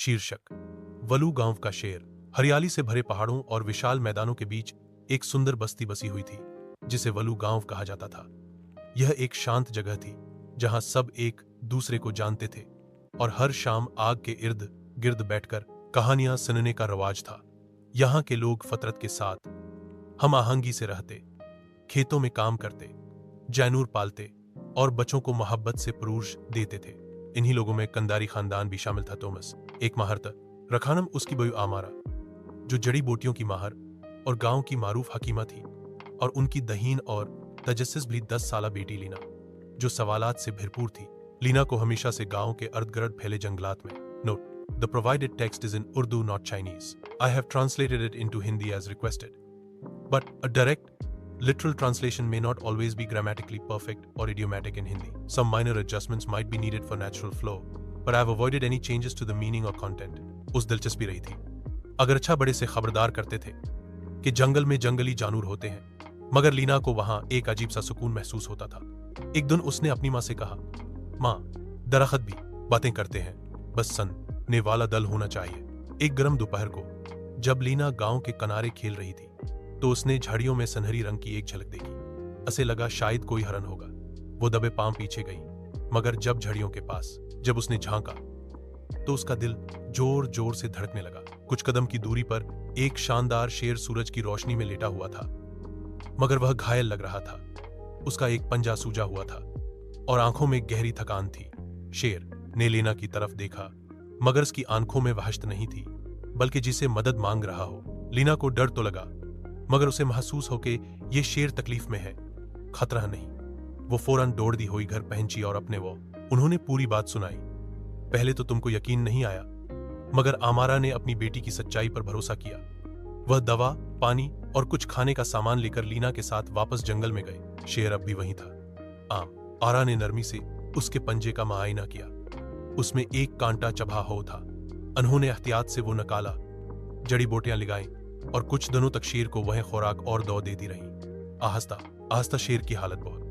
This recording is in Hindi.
शीर्षक वलू गांव का शेर। हरियाली से भरे पहाड़ों और विशाल मैदानों के बीच एक सुंदर बस्ती बसी हुई थी जिसे वलू गांव कहा जाता था। यह एक शांत जगह थी जहां सब एक दूसरे को जानते थे और हर शाम आग के इर्द गिर्द बैठकर कहानियां सुनने का रवाज था। यहाँ के लोग फतरत के साथ हम आहंगी से रहते, खेतों में काम करते, जैनूर पालते और बच्चों को मोहब्बत से परूश देते थे। इन्हीं लोगों में कंदारी खानदान भी शामिल था। तोमस एक माहर था, रखानम उसकी बहू आमारा जो जड़ी बूटियों की माहर और गांव की मारूफ हकीमा थी, और उनकी दहीन और तजस्सुस भी 10 साला बेटी लीना जो सवालात से भरपूर थी। लीना को हमेशा से गांव के अर्धगिर्द फैले जंगलात में। Note: The provided text is in Urdu, not Chinese. I have translated it into Hindi as requested. But a direct, literal translation may not always be grammatically perfect or idiomatic in Hindi. Some minor adjustments might be needed for natural flow, but I have avoided any changes to the meaning or content. उस दिलचस्पी रही थी। अगर अच्छा बड़े से खबरदार करते थे कि जंगल में जंगली जानवर होते हैं, मगर लीना को वहां एक अजीब सा सुकून महसूस होता था। एक दिन उसने अपनी माँ से कहा, माँ, दरख्त भी बातें करते हैं, बस सुनने वाला दल होना चाहिए। एक गर्म दोपहर को जब लीना गांव के किनारे खेल रही थी तो उसने झाड़ियों में सुनहरी रंग की एक झलक देखी। उसे लगा शायद कोई हरन होगा। वो दबे पांव पीछे गई, मगर जब झड़ियों के पास जब उसने झांका तो उसका दिल जोर जोर से धड़कने लगा। कुछ कदम की दूरी पर एक शानदार शेर सूरज की रोशनी में लेटा हुआ था, मगर वह घायल लग रहा था। उसका एक पंजा सूजा हुआ था और आंखों में गहरी थकान थी। शेर ने लीना की तरफ देखा, मगर उसकी आंखों में वहशत नहीं थी, बल्कि जिसे मदद मांग रहा हो। लीना को डर तो लगा, मगर उसे महसूस हो कि यह शेर तकलीफ में है, खतरा नहीं। वो फौरन दौड़ती हुई घर पहुंची और उन्होंने पूरी बात सुनाई। पहले तो तुमको यकीन नहीं आया, मगर आमारा ने अपनी बेटी की सच्चाई पर भरोसा किया। वह दवा, पानी और कुछ खाने का सामान लेकर लीना के साथ वापस जंगल में गए। शेर अब भी वहीं था। आरा ने नरमी से उसके पंजे का मुआयना किया। उसमें एक कांटा चबा हो था। उन्होंने एहतियात से वो निकाला, जड़ी बूटियां लगाई और कुछ दिनों तक शेर को वह खुराक और दो देती रही। आहिस्ता आहिस्ता शेर की हालत बहुत